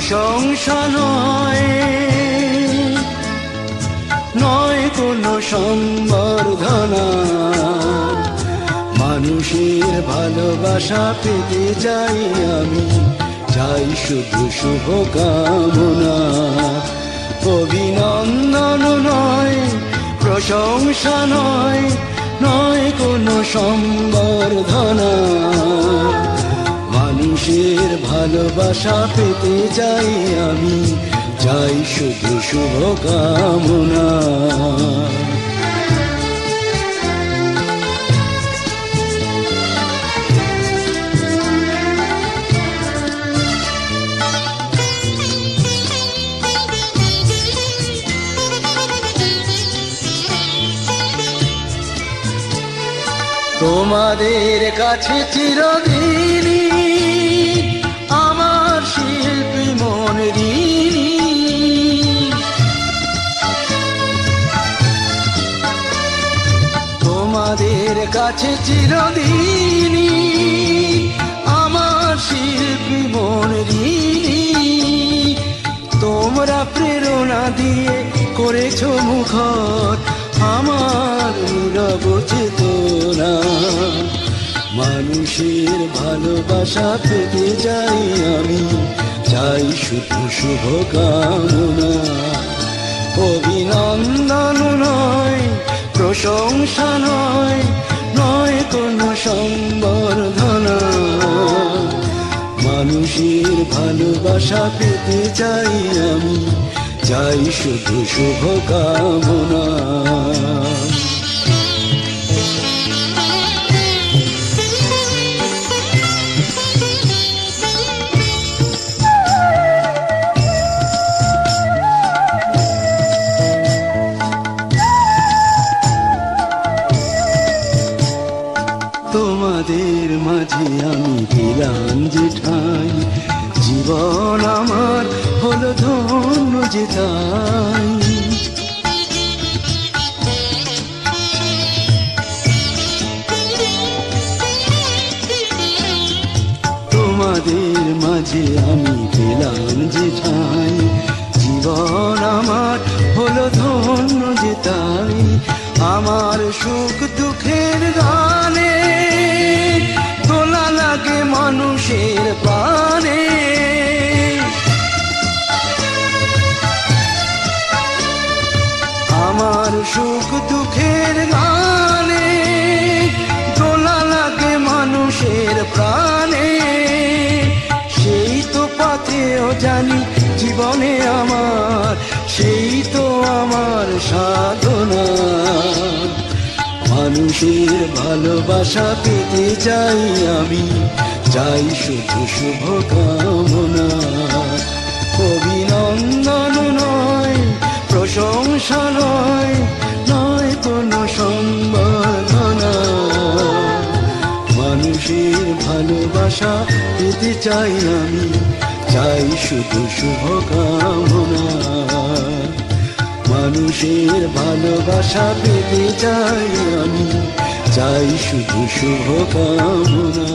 প্রশংসা নয়, নয় কোনো সম্বর্ধনা। মানুষের ভালোবাসা পেতে চাই আমি, চাই শুধু শুভকামনা। অভিনন্দন নয়, প্রশংসা নয়, নয় কোনো সম্বর্ধনা। মানুষের ভালোবাসা পেতে চাই আমি, চাই শুধু শুভকামনা। তোমাদের কাছে চিরদিনই আমার শিল্পী মন ঋণী। তোমাদের কাছে চিরদিনই আমার শিল্পী মন ঋণী। তোমরা প্রেরণা দিয়ে করেছো মুখর আমার নীরব চেতনা। মানুষের ভালোবাসা পেতে চাই আমি, চাই শুধু শুভকামনা। অভিনন্দন নয়, প্রশংসা নয়, নয় কোনো সম্বর্ধনা। মানুষের ভালোবাসা পেতে চাই আমি, চাই শুধু শুভকামনা। তোমাদের মাঝে আমি পেলাম যে ঠাই, জীবন আমার হলো ধন্য যে তাই। তোমাদের মাঝে আমি পেলাম যে ঠাই, জীবন আমার হলো ধন্য যে তাই। আমার সুখ দুঃখের গানে তোলা লাগে মানুষের প্রাণে। আমার সুখ দুঃখের গানে তোলা লাগে মানুষের প্রাণে। সেই তো পথেও জানি জীবনে আমার, সেই তো আমার সাধনা। মানুষের ভালোবাসা পেতে চাই আমি, চাই শুধু শুভকামনা। অভিনন্দন নয়, প্রশংসা নয়, নয় কোনো সম্বর্ধনা। মানুষের ভালোবাসা পেতে চাই আমি, চাই শুধু শুভকামনা। মানুষের ভালোবাসা পেতে চাই আমি, চাই শুধু শুভকামনা।